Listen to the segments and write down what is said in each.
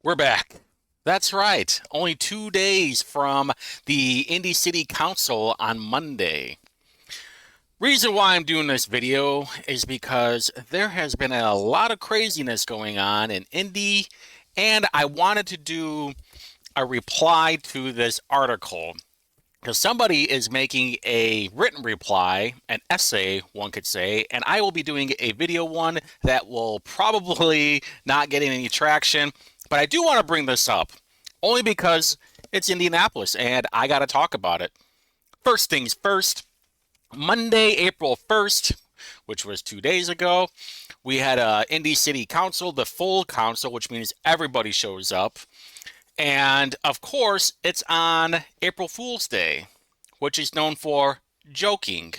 We're back. That's right. Only 2 days from the Indy City Council on Monday. Reason why I'm doing this video is because there has been a lot of craziness going on in Indy, and I wanted to do a reply to this article because somebody is making a written reply, an essay, one could say, and I will be doing a video one that will probably not get any traction. But I do want to bring this up only because it's Indianapolis and I got to talk about it. First things first, Monday, April 1st, which was 2 days ago, we had a Indy City Council, the full council, which means everybody shows up. And of course, it's on April Fool's Day, which is known for joking,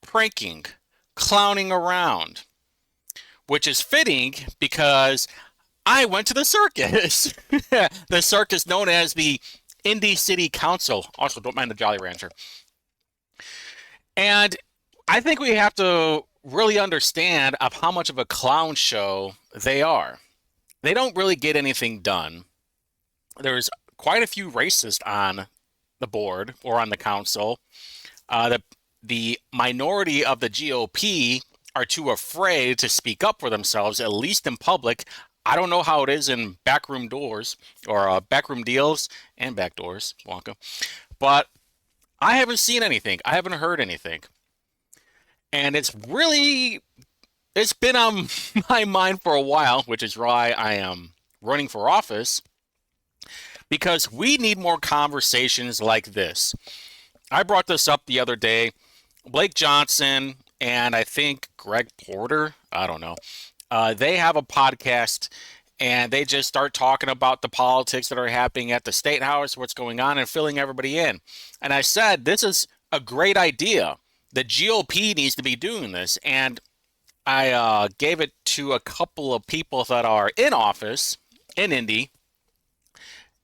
pranking, clowning around, which is fitting because I went to the circus. The circus known as the Indy City Council. Also, don't mind the Jolly Rancher. And I think we have to really understand of how much of a clown show they are. They don't really get anything done. There's quite a few racists on the board or on the council. The minority of the GOP are too afraid to speak up for themselves, at least in public. I don't know how it is in backroom doors or backroom deals and back doors, Wonka, but I haven't seen anything. I haven't heard anything. And it's been on my mind for a while, which is why I am running for office, because we need more conversations like this. I brought this up the other day. Blake Johnson and I think Greg Porter, I don't know, they have a podcast and they just start talking about the politics that are happening at the state house, what's going on, and filling everybody in. And I said, this is a great idea. The GOP needs to be doing this. And I gave it to a couple of people that are in office in Indy,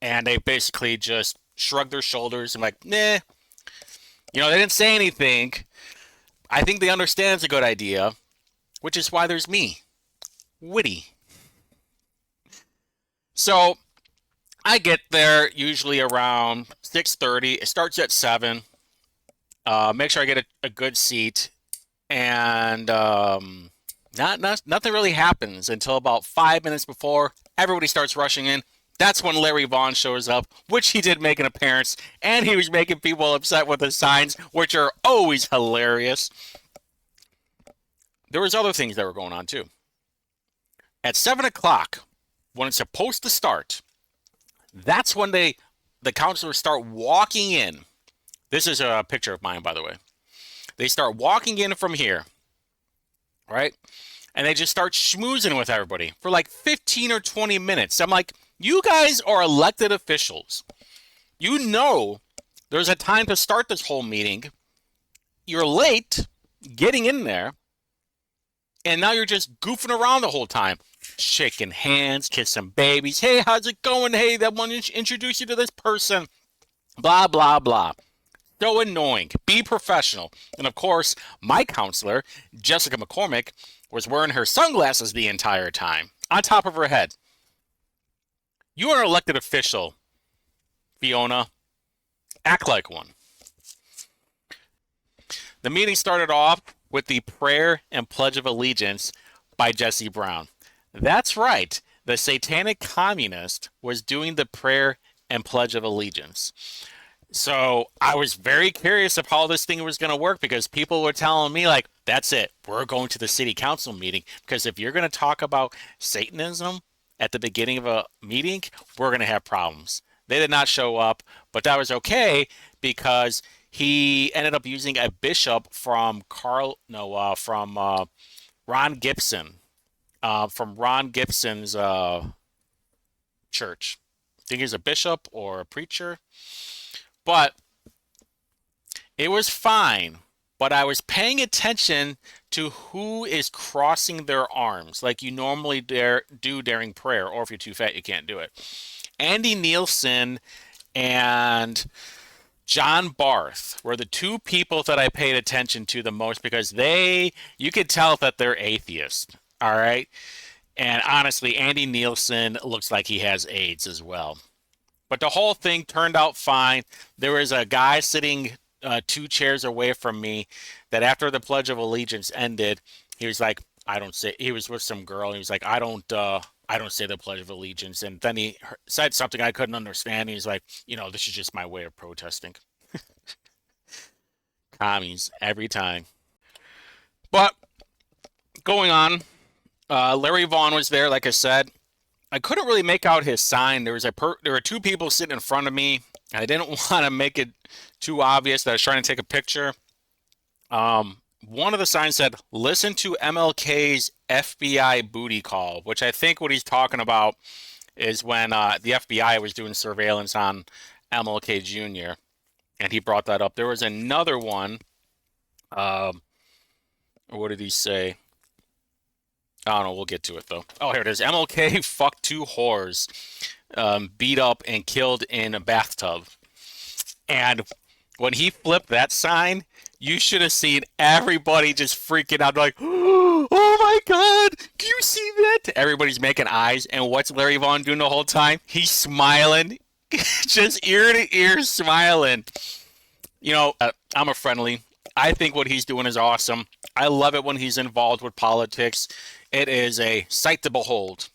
and they basically just shrugged their shoulders and like, nah, they didn't say anything. I think they understand it's a good idea, which is why there's me, Whitty. So I get there usually around 6:30. It starts at 7. Make sure I get a good seat, and nothing really happens until about 5 minutes before everybody starts rushing in. That's when Larry Vaughn shows up, which he did make an appearance, and he was making people upset with the signs, which are always hilarious. There was other things that were going on too. At 7 o'clock, when it's supposed to start, that's when the counselors start walking in. This is a picture of mine, by the way. They start walking in from here, right? And they just start schmoozing with everybody for like 15 or 20 minutes. I'm like, you guys are elected officials. You know there's a time to start this whole meeting. You're late getting in there, and now you're just goofing around the whole time. Shaking hands, kissing babies. Hey, how's it going? Hey, that one introduce you to this person. Blah, blah, blah. So annoying. Be professional. And of course, my counselor, Jessica McCormick, was wearing her sunglasses the entire time on top of her head. You are an elected official, Fiona. Act like one. The meeting started off with the prayer and pledge of allegiance by Jesse Brown. That's right. The satanic communist was doing the prayer and pledge of allegiance. So I was very curious of how this thing was going to work because people were telling me, like, that's it. We're going to the city council meeting because if you're going to talk about Satanism at the beginning of a meeting, we're going to have problems. They did not show up, but that was okay because he ended up using a bishop from Ron Gibson, from Ron Gibson's church. I think he's a bishop or a preacher. But it was fine. But I was paying attention to who is crossing their arms like you normally do during prayer, or if you're too fat, you can't do it. Andy Nielsen and John Barth were the two people that I paid attention to the most because you could tell that they're atheists. All right. And honestly, Andy Nielsen looks like he has AIDS as well. But the whole thing turned out fine. There was a guy sitting two chairs away from me that after the Pledge of Allegiance ended, he was like, I don't say, he was with some girl. And he was like, I don't say the Pledge of Allegiance. And then he said something I couldn't understand. He was like, this is just my way of protesting. Commies every time. But going on, Larry Vaughn was there, like I said. I couldn't really make out his sign. There were two people sitting in front of me. I didn't want to make it too obvious that I was trying to take a picture. One of the signs said, "Listen to MLK's FBI booty call," which I think what he's talking about is when the FBI was doing surveillance on MLK Jr. and he brought that up. There was another one. What did he say? I don't know. We'll get to it though. Oh, here it is. MLK fucked two whores, beat up and killed in a bathtub. And when he flipped that sign, you should have seen everybody just freaking out, like, "Oh my God, do you see that?" Everybody's making eyes, and what's Larry Vaughn doing the whole time? He's smiling, just ear to ear smiling. I'm a friendly. I think what he's doing is awesome. I love it when he's involved with politics. It is a sight to behold.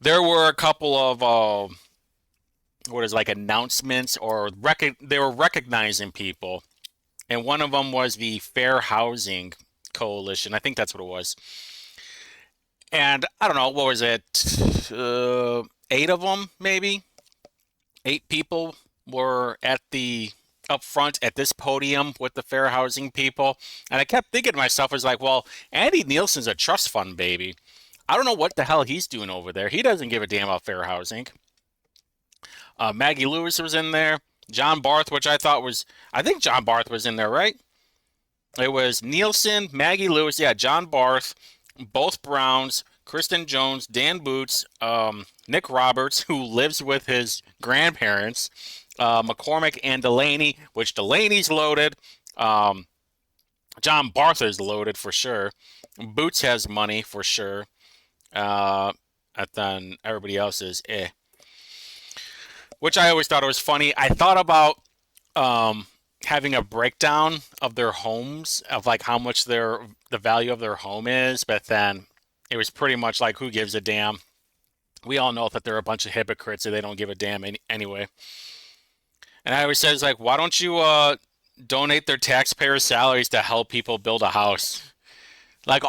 There were a couple of announcements or they were recognizing people, and one of them was the Fair Housing Coalition. I think that's what it was. And I don't know, what was it? Eight of them, maybe. Eight people were up front at this podium with the fair housing people. And I kept thinking to myself, I was like, well, Andy Nielsen's a trust fund baby. I don't know what the hell he's doing over there. He doesn't give a damn about fair housing. Maggie Lewis was in there. John Barth, I think John Barth was in there, right? It was Nielsen, Maggie Lewis, yeah, John Barth, both Browns, Kristen Jones, Dan Boots, Nick Roberts, who lives with his grandparents, McCormick and Delaney, which Delaney's loaded. John Barth is loaded for sure. Boots has money for sure. And then everybody else is eh. Which I always thought it was funny. I thought about having a breakdown of their homes, of like how much the value of their home is, but then it was pretty much like, who gives a damn? We all know that they're a bunch of hypocrites and they don't give a damn anyway. And I always says like, why don't you donate their taxpayer salaries to help people build a house? Like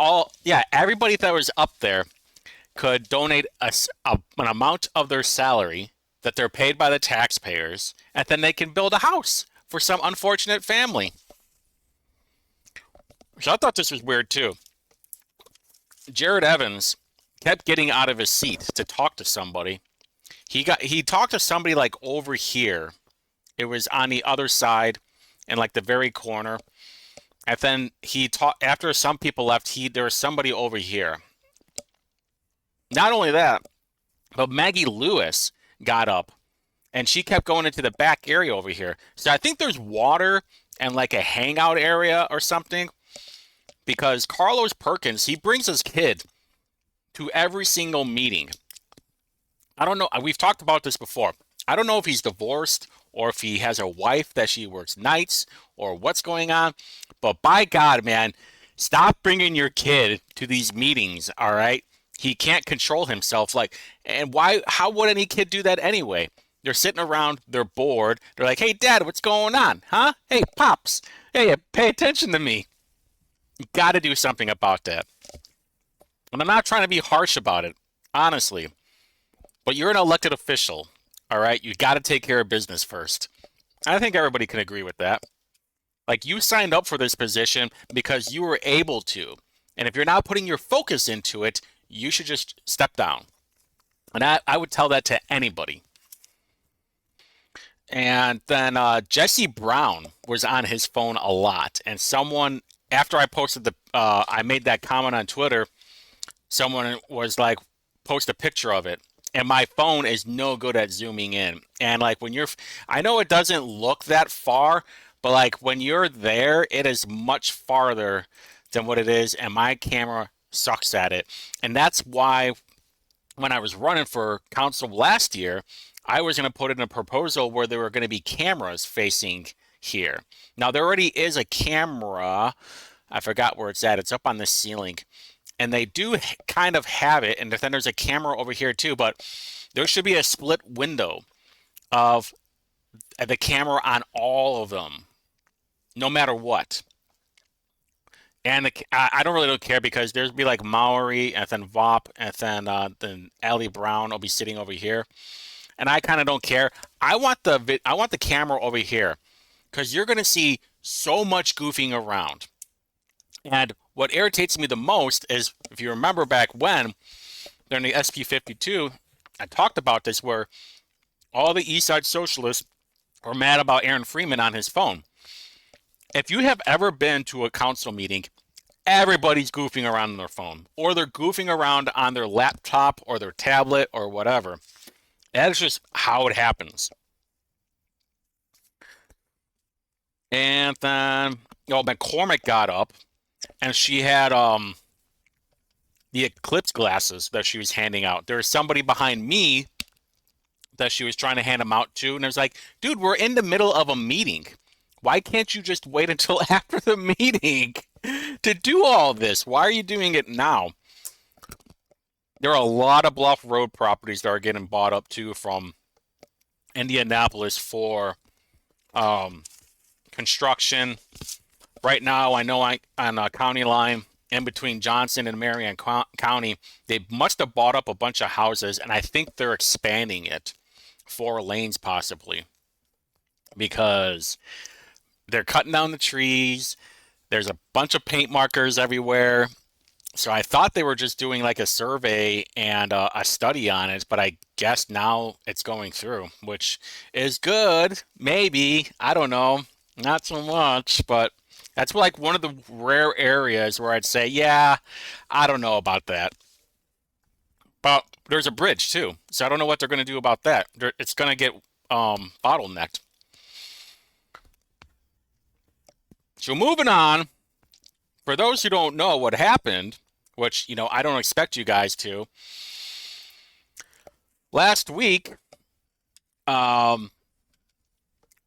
everybody that was up there could donate an amount of their salary that they're paid by the taxpayers, and then they can build a house for some unfortunate family. So I thought this was weird too. Jared Evans kept getting out of his seat to talk to somebody. He talked to somebody like over here. It was on the other side, in like the very corner. And then he talked after some people left. There was somebody over here. Not only that, but Maggie Lewis got up and she kept going into the back area over here. So I think there's water and like a hangout area or something, because Carlos Perkins, he brings his kid to every single meeting. I don't know. We've talked about this before. I don't know if he's divorced or if he has a wife that she works nights or what's going on. But by God, man, stop bringing your kid to these meetings, all right? He can't control himself. And why? How would any kid do that anyway? They're sitting around, they're bored. They're like, "Hey, Dad, what's going on? Huh? Hey, Pops, hey, pay attention to me." You got to do something about that. And I'm not trying to be harsh about it, honestly. But you're an elected official, all right? You got to take care of business first. I think everybody can agree with that. Like, you signed up for this position because you were able to. And if you're not putting your focus into it, you should just step down. And I would tell that to anybody. And then Jesse Brown was on his phone a lot. And someone, after I posted I made that comment on Twitter, someone was like, post a picture of it. And my phone is no good at zooming in. And like I know it doesn't look that far, but like when you're there, it is much farther than what it is. And my camera sucks at it. And that's why when I was running for council last year, I was going to put in a proposal where there were going to be cameras facing here. Now, there already is a camera. I forgot where it's at. It's up on the ceiling. And they do kind of have it. And then there's a camera over here too. But there should be a split window of the camera on all of them, no matter what. And I don't really care because there's be like Maori and then Vop and then Allie Brown will be sitting over here, and I kind of don't care. I want the camera over here because you're gonna see so much goofing around. And what irritates me the most is if you remember back when during the SP52, I talked about this where all the East Side socialists were mad about Aaron Freeman on his phone. If you have ever been to a council meeting, everybody's goofing around on their phone, or they're goofing around on their laptop or their tablet or whatever. That's just how it happens. And then, McCormick got up, and she had the eclipse glasses that she was handing out. There was somebody behind me that she was trying to hand them out to, and I was like, dude, we're in the middle of a meeting. Why can't you just wait until after the meeting to do all this? Why are you doing it now? There are a lot of Bluff Road properties that are getting bought up too from Indianapolis for construction. Right now, I know on a county line in between Johnson and Marion County, they must have bought up a bunch of houses, and I think they're expanding it 4 lanes possibly because they're cutting down the trees. There's a bunch of paint markers everywhere. So I thought they were just doing like a survey and a study on it, but I guess now it's going through, which is good. Maybe. I don't know. Not so much, but that's like one of the rare areas where I'd say, yeah, I don't know about that. But there's a bridge too. So I don't know what they're going to do about that. It's going to get bottlenecked. So moving on, for those who don't know what happened, which, I don't expect you guys to, last week,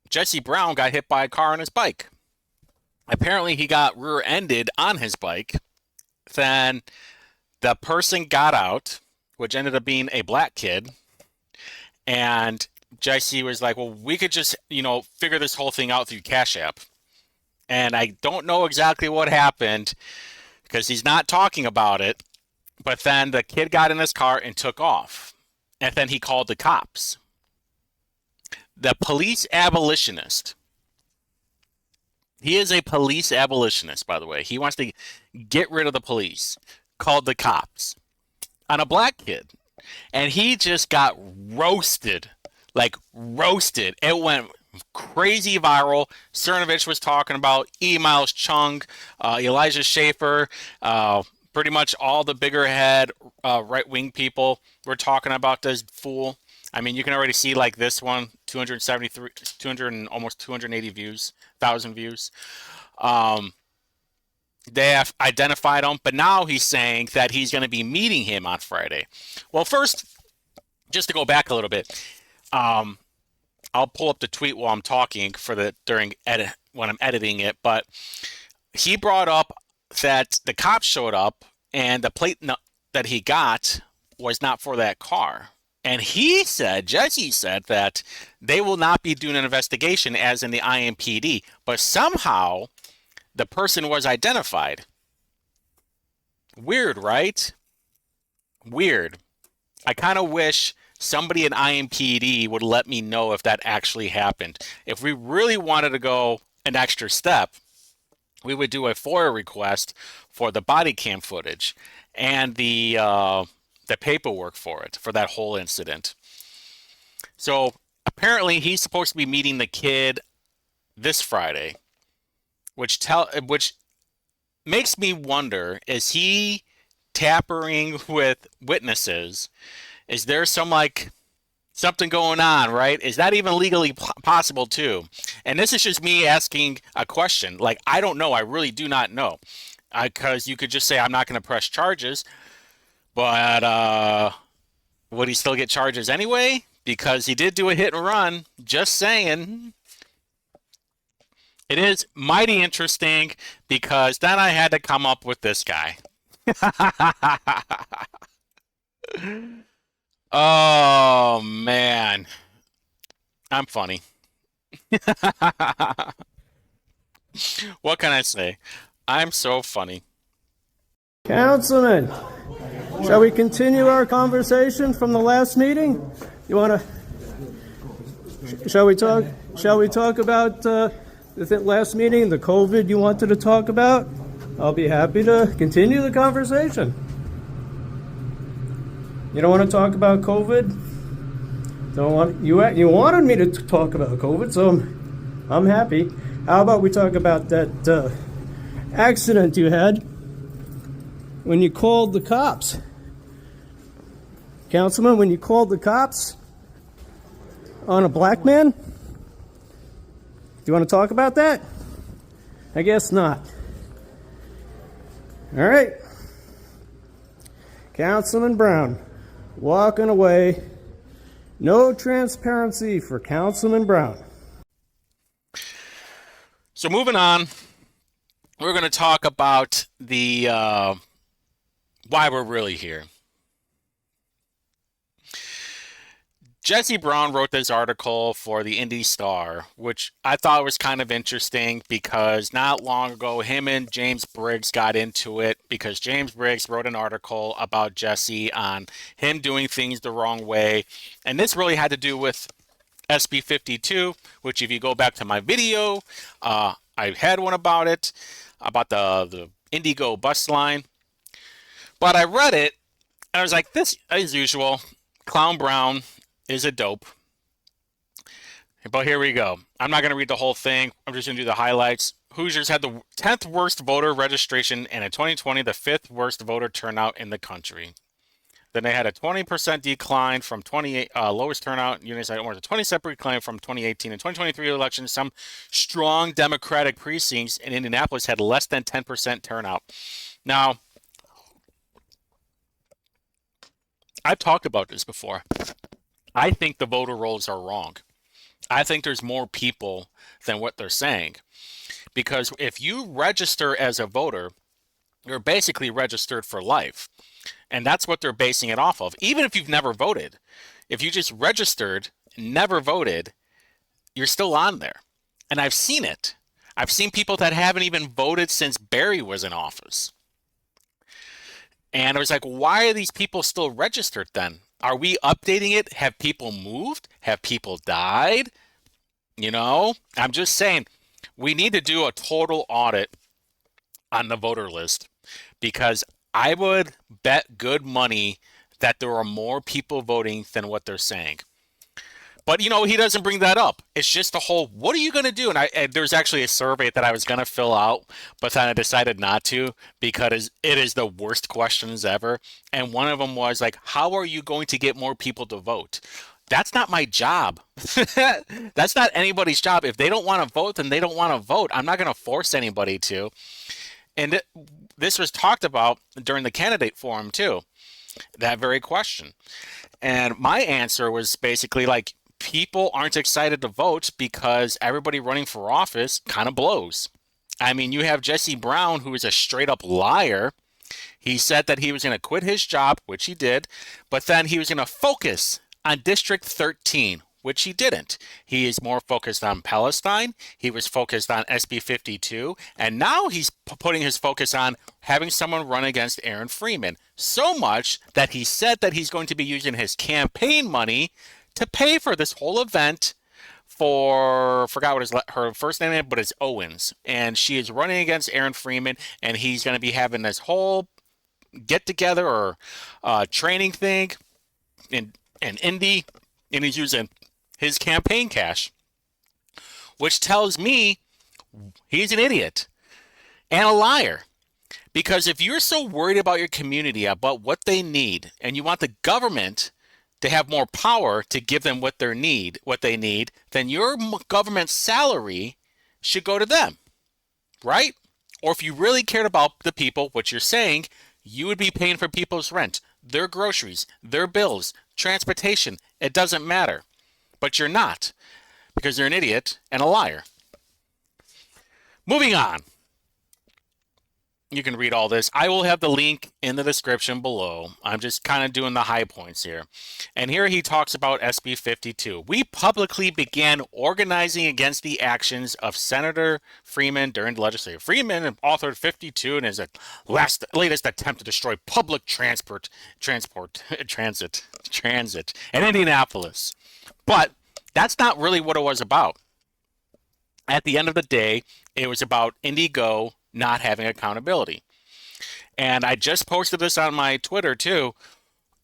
Jesse Brown got hit by a car on his bike. Apparently, he got rear-ended on his bike. Then the person got out, which ended up being a black kid, and Jesse was like, well, we could just, figure this whole thing out through Cash App. And I don't know exactly what happened because he's not talking about it. But then the kid got in his car and took off. And then he called the cops. The police abolitionist. He is a police abolitionist, by the way. He wants to get rid of the police. Called the cops on a black kid. And he just got roasted. Like roasted. It went crazy viral. Cernovich was talking about Miles Chung, Elijah Schaefer, pretty much all the bigger head right-wing people were talking about this fool. I mean, you can already see like this one, 273, 200 and almost 280 views, 1,000 views. They have identified him, but now he's saying that he's going to be meeting him on Friday. Well, first, just to go back a little bit, I'll pull up the tweet while I'm talking when I'm editing it. But he brought up that the cops showed up and the plate that he got was not for that car. And Jesse said that they will not be doing an investigation as in the IMPD, but somehow the person was identified. Weird, right? Weird. I kind of wish somebody in IMPD would let me know if that actually happened. If we really wanted to go an extra step, we would do a FOIA request for the body cam footage and the paperwork for it, for that whole incident. So apparently he's supposed to be meeting the kid this Friday, which makes me wonder, is he tampering with witnesses? Is there something going on, right? Is that even legally possible too? And this is just me asking a question. Like, I don't know. I really do not know. Because you could just say, I'm not going to press charges, but would he still get charges anyway? Because he did do a hit and run. Just saying. It is mighty interesting because then I had to come up with this guy. Oh, man. I'm funny. What can I say? I'm so funny. Councilman, shall we continue our conversation from the last meeting? You want to? Shall we talk? Shall we talk about the last meeting, the COVID you wanted to talk about? I'll be happy to continue the conversation. You don't want to talk about COVID? Don't want you wanted me to talk about COVID, so I'm happy. How about we talk about that accident you had when you called the cops? Councilman, when you called the cops on a black man? Do you want to talk about that? I guess not. All right. Councilman Brown, walking away. No transparency for Councilman Brown. So moving on, we're going to talk about the why we're really here. Jesse Brown wrote this article for the Indy Star, which I thought was kind of interesting because not long ago, him and James Briggs got into it because James Briggs wrote an article about Jesse on him doing things the wrong way. And this really had to do with SB 52, which if you go back to my video, I had one about it, about the Indigo bus line. But I read it, and I was like, this, as usual, Clown Brown is a dope. But here we go. I'm not going to read the whole thing. I'm just going to do the highlights. Hoosiers had the 10th worst voter registration and in 2020, the 5th worst voter turnout in the country. Then they had a 20% decline from 28 lowest turnout. Units had more than 20% decline from 2018 and 2023 elections. Some strong Democratic precincts in Indianapolis had less than 10% turnout. Now, I've talked about this before. I think the voter rolls are wrong. I think there's more people than what they're saying. Because if you register as a voter, you're basically registered for life. And that's what they're basing it off of. Even if you've never voted, if you just registered, never voted, you're still on there. And I've seen it. I've seen people that haven't even voted since Barry was in office. And I was like, why are these people still registered then? Are we updating it? Have people moved? Have people died? You know, I'm just saying we need to do a total audit on the voter list because I would bet good money that there are more people voting than what they're saying. But, you know, he doesn't bring that up. It's just the whole, what are you going to do? And there's actually a survey that I was going to fill out, but then I decided not to because it is the worst questions ever. And one of them was like, how are you going to get more people to vote? That's not my job. That's not anybody's job. If they don't want to vote, then they don't want to vote. I'm not going to force anybody to. And this was talked about during the candidate forum too, that very question. And my answer was basically like, people aren't excited to vote because everybody running for office kind of blows. I mean, you have Jesse Brown, who is a straight up liar. He said that he was going to quit his job, which he did, but then he was going to focus on District 13, which he didn't. He is more focused on Palestine. He was focused on SB 52, and now he's putting his focus on having someone run against Aaron Freeman. So much that he said that he's going to be using his campaign money to pay for this whole event for, forgot what her first name is, but it's Owens. And she is running against Aaron Freeman, and he's going to be having this whole get-together or training thing in Indy, and he's using his campaign cash, which tells me he's an idiot and a liar. Because if you're so worried about your community, about what they need, and you want the government to have more power to give them what they need, then your government salary should go to them, right? Or if you really cared about the people, what you're saying, you would be paying for people's rent, their groceries, their bills, transportation. It doesn't matter. But you're not, because you're an idiot and a liar. Moving on. You can read all this. I will have the link in the description below. I'm just kind of doing the high points here. And here he talks about SB 52. We publicly began organizing against the actions of Senator Freeman during the legislature. Freeman authored 52 and is a latest attempt to destroy public transit in Indianapolis. But that's not really what it was about. At the end of the day, it was about Indigo not having accountability. And I just posted this on my Twitter too.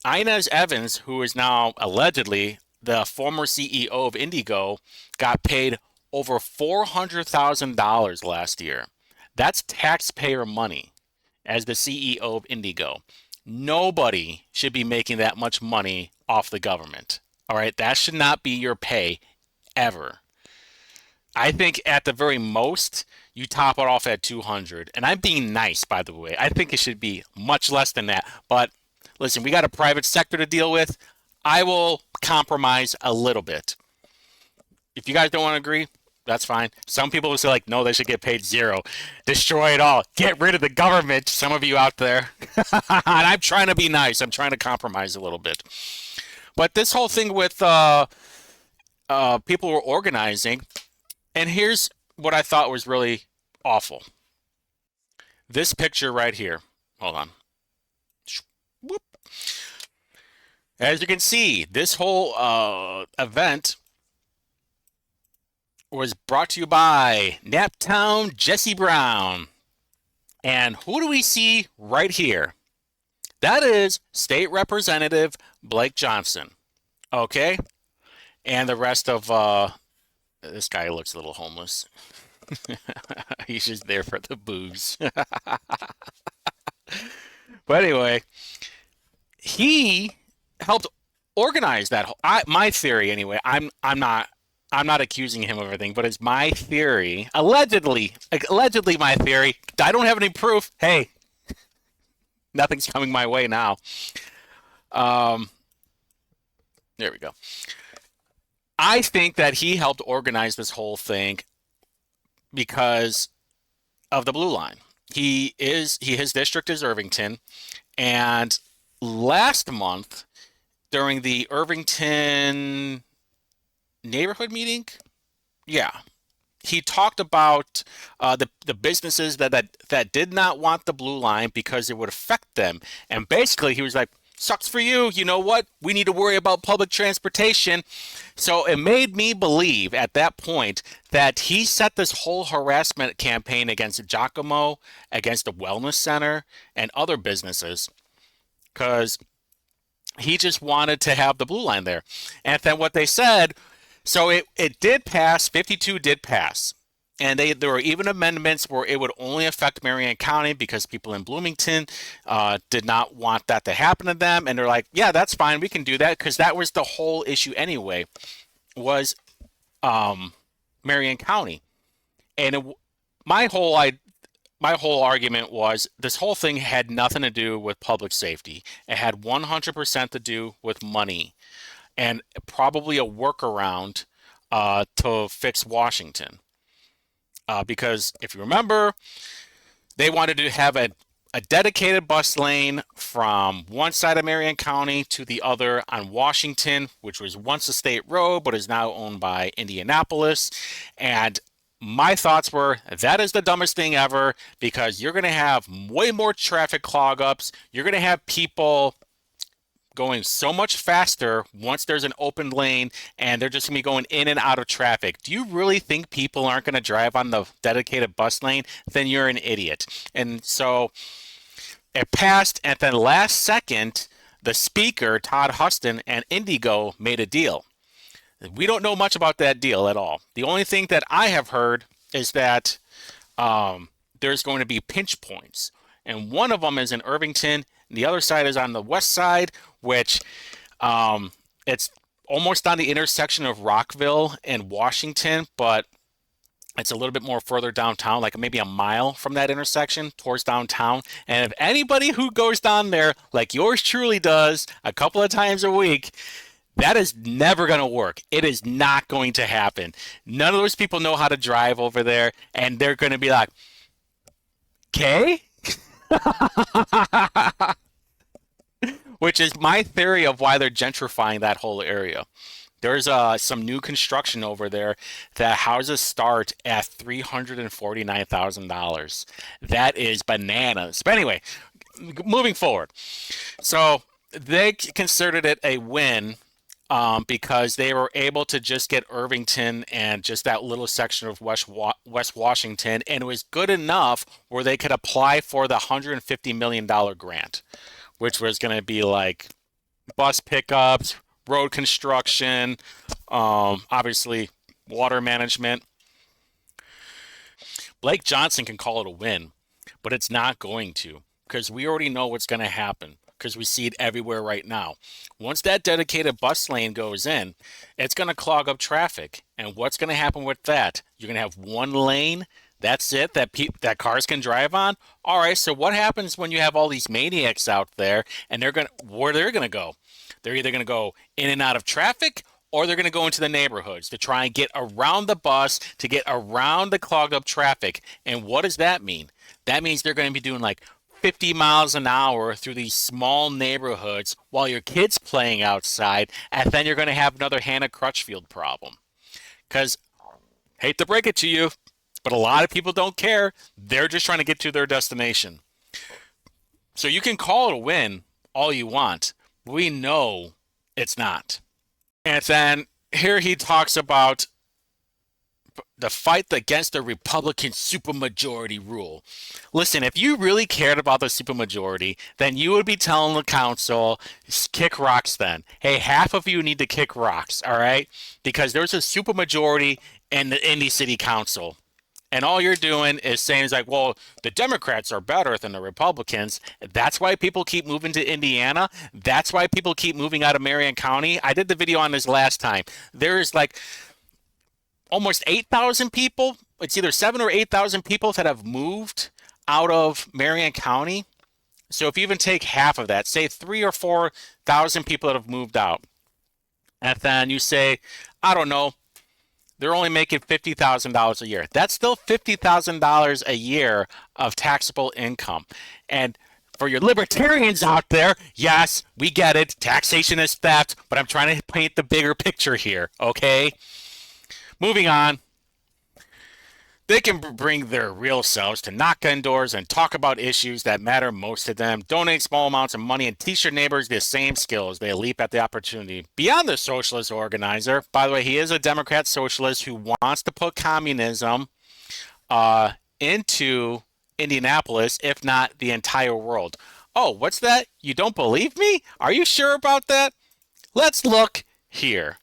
Inez Evans, who is now allegedly the former CEO of Indigo, got paid over $400,000 last year. That's taxpayer money as the CEO of Indigo. Nobody should be making that much money off the government. All right, that should not be your pay ever. I think at the very most, you top it off at 200. And I'm being nice, by the way. I think it should be much less than that. But listen, we got a private sector to deal with. I will compromise a little bit. If you guys don't want to agree, that's fine. Some people will say, like, no, they should get paid zero. Destroy it all. Get rid of the government. Some of you out there. And I'm trying to be nice. I'm trying to compromise a little bit. But this whole thing with people were organizing, and here's what I thought was really awful. This picture right here. Hold on. Whoop. As you can see, this whole event was brought to you by Naptown Jesse Brown. And who do we see right here? That is State Representative Blake Johnson. Okay? And the rest of this guy looks a little homeless. He's just there for the booze. But anyway, he helped organize that. My theory, anyway. I'm not accusing him of everything, but it's my theory. Allegedly my theory. I don't have any proof. Hey, nothing's coming my way now. There we go. I think that he helped organize this whole thing because of the blue line. His district is Irvington, and last month during the Irvington neighborhood meeting, he talked about the businesses that did not want the blue line because it would affect them, and basically he was like, sucks for you. You know what? We need to worry about public transportation. So it made me believe at that point that he set this whole harassment campaign against Giacomo, against the Wellness Center, and other businesses because he just wanted to have the blue line there. And then what they said, so it did pass, 52 did pass. And there were even amendments where it would only affect Marion County because people in Bloomington did not want that to happen to them. And they're like, yeah, that's fine. We can do that because that was the whole issue anyway, was Marion County. And my whole argument was this whole thing had nothing to do with public safety. It had 100% to do with money and probably a workaround to fix Washington. Because if you remember, they wanted to have a dedicated bus lane from one side of Marion County to the other on Washington, which was once a state road, but is now owned by Indianapolis. And my thoughts were, that is the dumbest thing ever, because you're going to have way more traffic clog-ups. You're going to have people going so much faster once there's an open lane, and they're just going to be going in and out of traffic. Do you really think people aren't going to drive on the dedicated bus lane? Then you're an idiot. And so it passed, and then last second, the speaker, Todd Huston, and Indigo made a deal. We don't know much about that deal at all. The only thing that I have heard is that there's going to be pinch points, and one of them is in Irvington. The other side is on the west side, which it's almost on the intersection of Rockville and Washington, but It's a little bit more further downtown, like maybe a mile from that intersection towards downtown. And if anybody who goes down there, like yours truly does, a couple of times a week, that is never going to work. It is not going to happen. None of those people know how to drive over there, and they're going to be like, okay? Which is my theory of why they're gentrifying that whole area. There's some new construction over there that houses start at $349,000. That is bananas. But anyway, moving forward. So they considered it a win because they were able to just get Irvington and just that little section of West Washington, and it was good enough where they could apply for the $150 million grant, which was going to be like bus pickups, road construction, obviously water management. Blake Johnson can call it a win, but it's not going to, because we already know what's going to happen, because we see it everywhere right now. Once that dedicated bus lane goes in, it's going to clog up traffic. And what's going to happen with that? You're going to have one lane. That's it, that cars can drive on. All right, so what happens when you have all these maniacs out there, and where they're going to go? They're either going to go in and out of traffic, or they're going to go into the neighborhoods to try and get around the bus, to get around the clogged up traffic. And what does that mean? That means they're going to be doing like 50 miles an hour through these small neighborhoods while your kid's playing outside, and then you're going to have another Hannah Crutchfield problem. Because, hate to break it to you, but a lot of people don't care. They're just trying to get to their destination. So you can call it a win all you want. We know it's not. And then here he talks about the fight against the Republican supermajority rule. Listen, if you really cared about the supermajority, then you would be telling the council, kick rocks then. Hey, half of you need to kick rocks, all right? Because there's a supermajority in the Indy City Council. And all you're doing is saying, is like, well, the Democrats are better than the Republicans. That's why people keep moving to Indiana. That's why people keep moving out of Marion County. I did the video on this last time. There's like almost 8,000 people. It's either 7,000 or 8,000 people that have moved out of Marion County. So if you even take half of that, say 3,000 or 4,000 people that have moved out, and then you say, I don't know, they're only making $50,000 a year. That's still $50,000 a year of taxable income. And for your libertarians out there, yes, we get it. Taxation is theft, but I'm trying to paint the bigger picture here, okay? Moving on. They can bring their real selves to knock on doors and talk about issues that matter most to them, donate small amounts of money, and teach their neighbors the same skills. They leap at the opportunity. Beyond the socialist organizer, by the way, he is a Democrat socialist who wants to put communism into Indianapolis, if not the entire world. Oh, what's that? You don't believe me? Are you sure about that? Let's look here.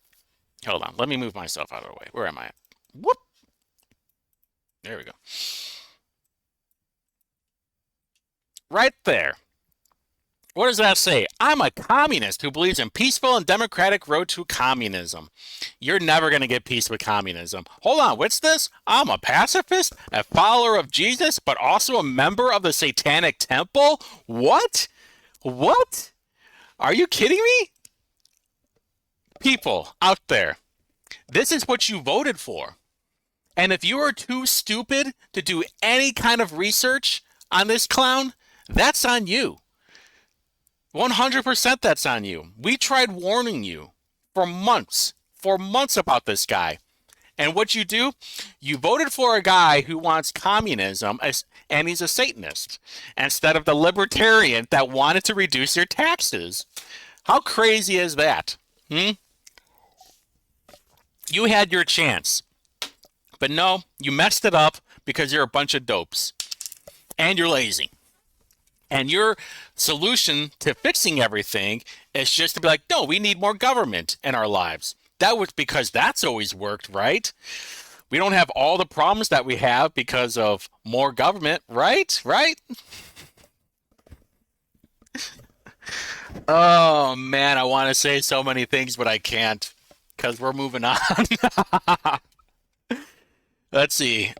Hold on. Let me move myself out of the way. Where am I at? Whoop. There we go. Right there. What does that say? I'm a communist who believes in peaceful and democratic road to communism. You're never going to get peace with communism. Hold on, what's this? I'm a pacifist, a follower of Jesus, but also a member of the Satanic Temple? What? What? Are you kidding me? People out there, this is what you voted for. And if you are too stupid to do any kind of research on this clown, that's on you. 100% that's on you. We tried warning you for months about this guy. And what you do, you voted for a guy who wants communism, and he's a Satanist, instead of the libertarian that wanted to reduce your taxes. How crazy is that? You had your chance. But no, you messed it up because you're a bunch of dopes. And you're lazy. And your solution to fixing everything is just to be like, no, we need more government in our lives. That was because that's always worked, right? We don't have all the problems that we have because of more government, right? Right? Oh, man, I want to say so many things, but I can't because we're moving on. Let's see.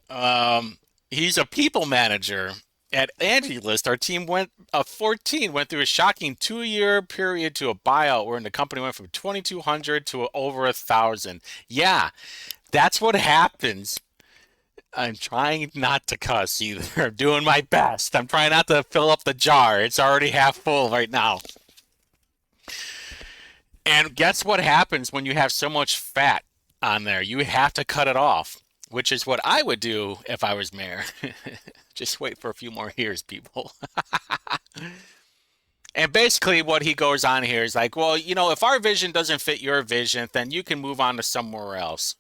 He's a people manager. At Angie List, our team went 14 went through a shocking 2-year period to a buyout wherein the company went from 2,200 to over 1,000. Yeah, that's what happens. I'm trying not to cuss either. I'm doing my best. I'm trying not to fill up the jar. It's already half full right now. And guess what happens when you have so much fat on there? You have to cut it off, which is what I would do if I was mayor. Just wait for a few more years, people. And basically, what he goes on here is like, well, if our vision doesn't fit your vision, then you can move on to somewhere else.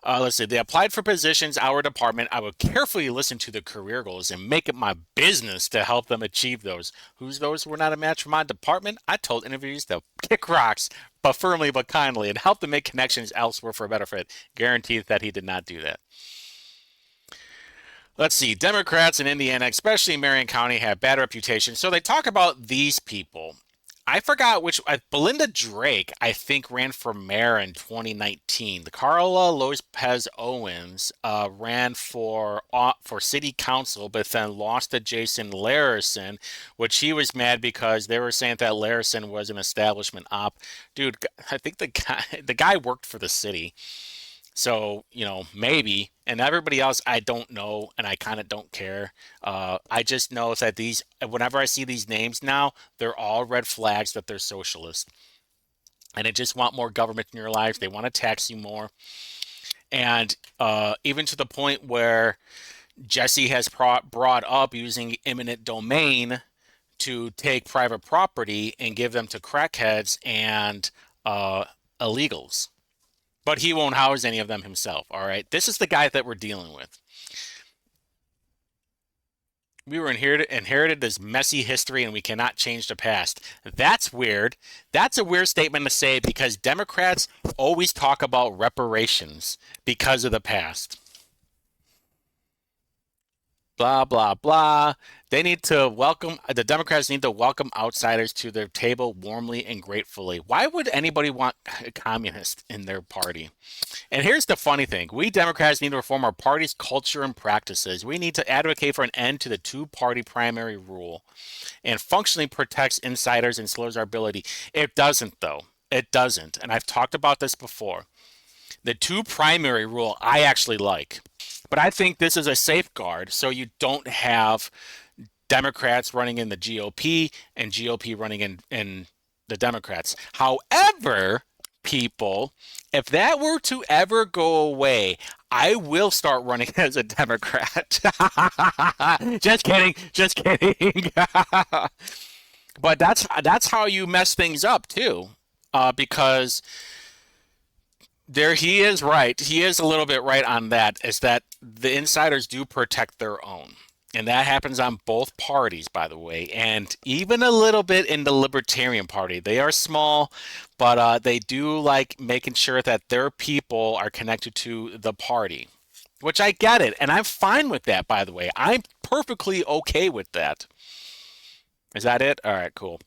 Let's see. They applied for positions. Our department. I would carefully listen to the career goals and make it my business to help them achieve those. Who's those who were not a match for my department? I told interviewees to kick rocks, but firmly but kindly, and help them make connections elsewhere for a better fit. Guaranteed that he did not do that. Let's see. Democrats in Indiana, especially Marion County, have bad reputation. So they talk about these people. I forgot which. Belinda Drake, I think, ran for mayor in 2019. The Carla Lopez Owens ran for city council, but then lost to Jason Larison, which he was mad because they were saying that Larison was an establishment op. Dude, I think the guy worked for the city. So, maybe. And everybody else, I don't know, and I kind of don't care. I just know that whenever I see these names now, they're all red flags that they're socialist. And they just want more government in your life. They want to tax you more. And even to the point where Jesse has brought up using eminent domain to take private property and give them to crackheads and illegals, but he won't house any of them himself. All right. This is the guy that we're dealing with. We were inherited this messy history and we cannot change the past. That's weird. That's a weird statement to say because Democrats always talk about reparations because of the past. Blah blah blah. The Democrats need to welcome outsiders to their table warmly and gratefully. Why would anybody want a communist in their party? And here's the funny thing. We Democrats need to reform our party's culture and practices. We need to advocate for an end to the two-party primary rule and functionally protects insiders and slows our ability. It doesn't, though. It doesn't. And I've talked about this before. The two primary rule I actually like. But I think this is a safeguard so you don't have Democrats running in the GOP and GOP running in the Democrats. However, people, if that were to ever go away, I will start running as a Democrat. Just kidding, just kidding. But that's how you mess things up too, because there he is right. He is a little bit right on that. Is that the insiders do protect their own. And that happens on both parties, by the way, and even a little bit in the Libertarian Party. They are small, but they do like making sure that their people are connected to the party, which I get it. And I'm fine with that, by the way. I'm perfectly okay with that. Is that it? All right, cool.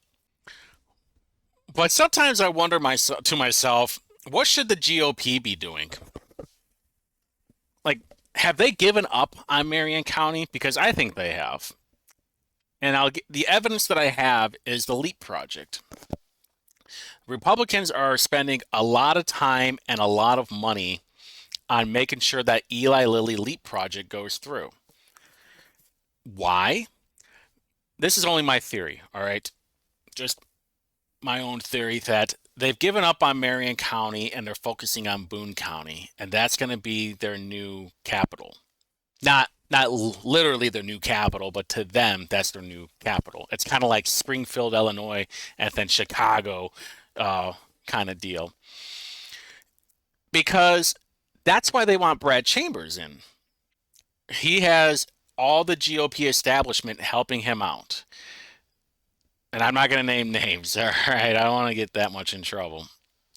But sometimes I wonder to myself, what should the GOP be doing? Like, have they given up on Marion County? Because I think they have. And the evidence that I have is the LEAP project. Republicans are spending a lot of time and a lot of money on making sure that Eli Lilly LEAP project goes through. Why? This is only my theory, all right? Just my own theory that they've given up on Marion County and they're focusing on Boone County, and that's going to be their new capital. Not literally their new capital, but to them, that's their new capital. It's kind of like Springfield, Illinois, and then Chicago kind of deal. Because that's why they want Brad Chambers in. He has all the GOP establishment helping him out. And I'm not going to name names, all right? I don't want to get that much in trouble.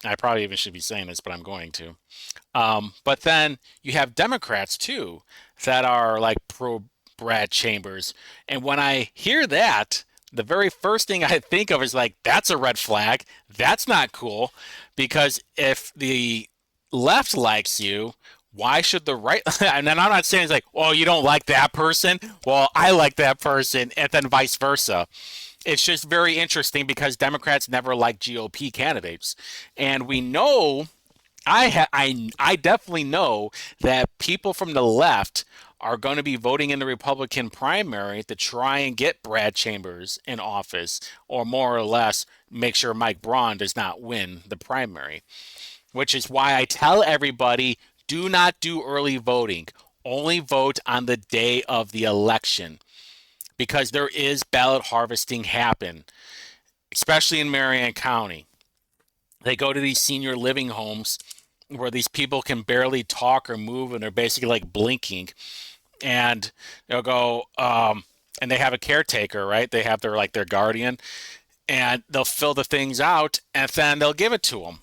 I probably even should be saying this, but I'm going to. But then you have Democrats too that are like pro Brad Chambers. And when I hear that, the very first thing I think of is like, that's a red flag. That's not cool. Because if the left likes you, why should the right, and then I'm not saying it's like, well, you don't like that person, well, I like that person, and then vice versa. It's just very interesting because Democrats never like GOP candidates, and we know, I definitely know that people from the left are going to be voting in the Republican primary to try and get Brad Chambers in office, or more or less make sure Mike Braun does not win the primary. Which is why I tell everybody, do not do early voting. Only vote on the day of the election, because there is ballot harvesting happen, especially in Marion County. They go to these senior living homes where these people can barely talk or move and they're basically like blinking, and they'll go, and they have a caretaker, right? They have their guardian, and they'll fill the things out and then they'll give it to them.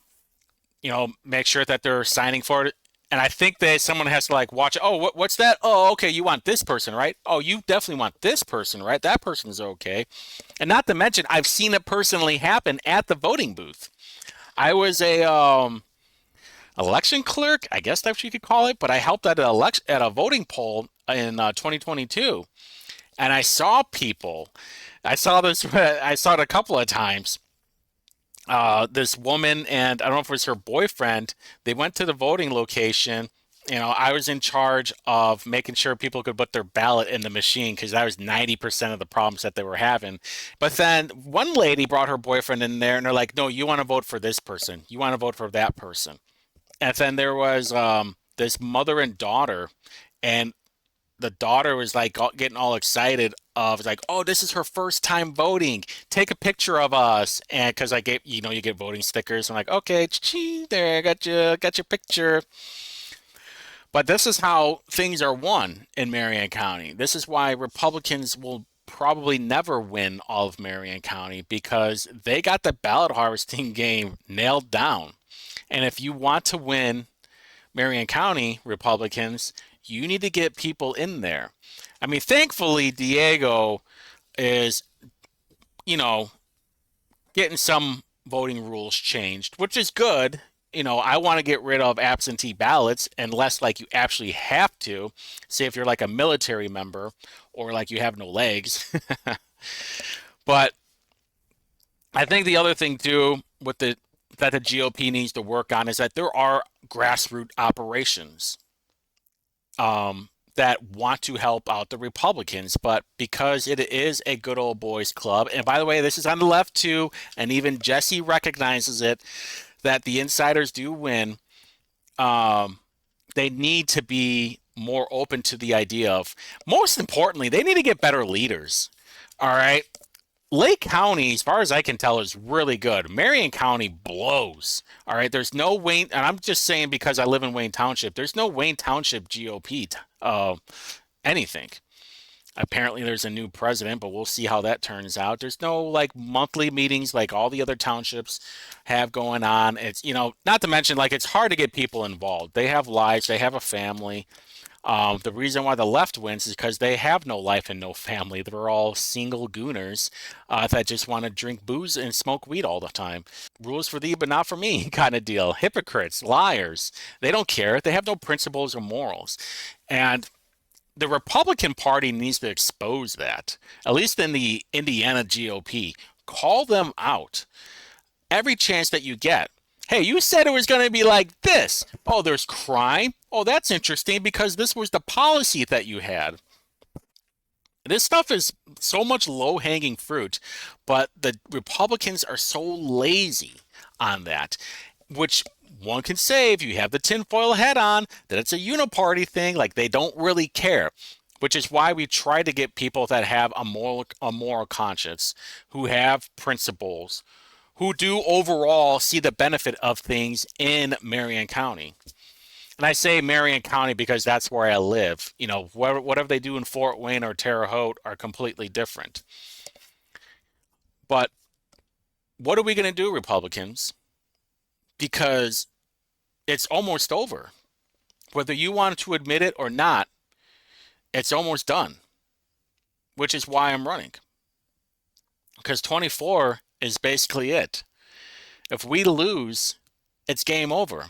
Make sure that they're signing for it. And I think that someone has to like watch. Oh, what's that? Oh, okay. You want this person, right? Oh, you definitely want this person, right? That person's okay. And not to mention, I've seen it personally happen at the voting booth. I was a election clerk, I guess that's what you could call it, but I helped at a voting poll in 2022, and I saw people. I saw this. I saw it a couple of times. This woman, and I don't know if it was her boyfriend, they went to the voting location. I was in charge of making sure people could put their ballot in the machine because that was 90% of the problems that they were having. But then one lady brought her boyfriend in there and they're like, no, you want to vote for this person. You want to vote for that person. And then there was this mother and daughter, and the daughter was like getting all excited of like, oh, this is her first time voting. Take a picture of us, and because I gave, you get voting stickers. I'm like, okay, there, got your picture. But this is how things are won in Marion County. This is why Republicans will probably never win all of Marion County, because they got the ballot harvesting game nailed down. And if you want to win Marion County, Republicans, you need to get people in there. I mean, thankfully, Diego is, you know, getting some voting rules changed, which is good. I want to get rid of absentee ballots unless, like, you actually have to. Say if you're like a military member or like you have no legs. But I think the other thing too with the that the GOP needs to work on is that there are grassroots operations that want to help out the Republicans, but because it is a good old boys club, and by the way, this is on the left too, and even Jesse recognizes it, that the insiders do win. They need to be more open to the idea of, most importantly, they need to get better leaders. All right. Lake County, as far as I can tell, is really good. Marion County blows. All right, there's no Wayne, and I'm just saying because I live in Wayne Township. There's no Wayne Township GOP anything. Apparently, there's a new president, but we'll see how that turns out. There's no like monthly meetings like all the other townships have going on. It's not to mention like it's hard to get people involved. They have lives, they have a family. The reason why the left wins is because they have no life and no family. They're all single gooners that just want to drink booze and smoke weed all the time. Rules for thee, but not for me kind of deal. Hypocrites, liars. They don't care. They have no principles or morals. And the Republican Party needs to expose that, at least in the Indiana GOP. Call them out every chance that you get. Hey, you said it was going to be like this. Oh, there's crime. Oh, that's interesting because this was the policy that you had. This stuff is so much low-hanging fruit, but the Republicans are so lazy on that, which one can say if you have the tinfoil hat on, that it's a uniparty thing, like they don't really care, which is why we try to get people that have a moral conscience, who have principles, who do overall see the benefit of things in Marion County. And I say Marion County because that's where I live. Whatever they do in Fort Wayne or Terre Haute are completely different. But what are we going to do, Republicans? Because it's almost over. Whether you want to admit it or not, it's almost done, which is why I'm running. Because 24 is basically it. If we lose, it's game over.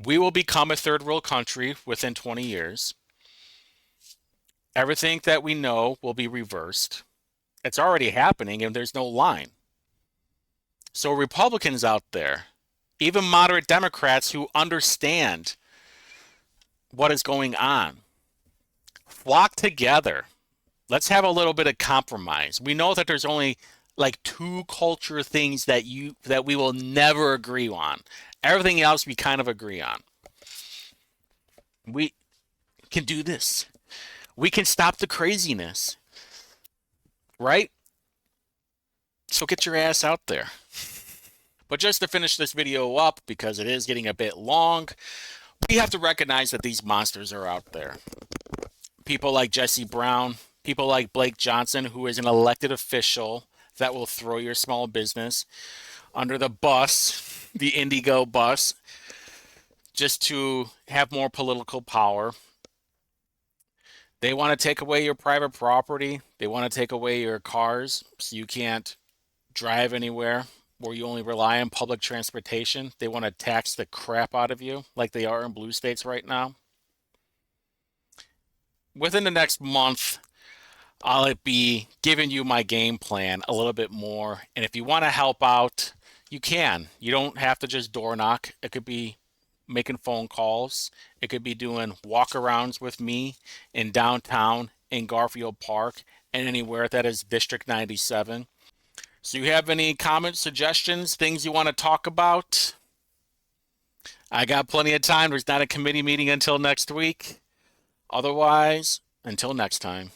We will become a third world country within 20 years. Everything that we know will be reversed. It's already happening and there's no line. So Republicans out there, even moderate Democrats who understand what is going on, flock together. Let's have a little bit of compromise. We know that there's only like two culture things that we will never agree on. Everything else we kind of agree on. We can do this. We can stop the craziness. Right? So get your ass out there. But just to finish this video up, because it is getting a bit long, we have to recognize that these monsters are out there. People like Jesse Brown, people like Blake Johnson, who is an elected official that will throw your small business under the bus, the Indigo bus, just to have more political power. They want to take away your private property. They want to take away your cars so you can't drive anywhere where you only rely on public transportation. They want to tax the crap out of you like they are in blue states right now. Within the next month, I'll be giving you my game plan a little bit more. And if you want to help out, you can. You don't have to just door knock. It could be making phone calls. It could be doing walk-arounds with me in downtown, in Garfield Park, and anywhere that is District 97. So you have any comments, suggestions, things you want to talk about? I got plenty of time. There's not a committee meeting until next week. Otherwise, until next time.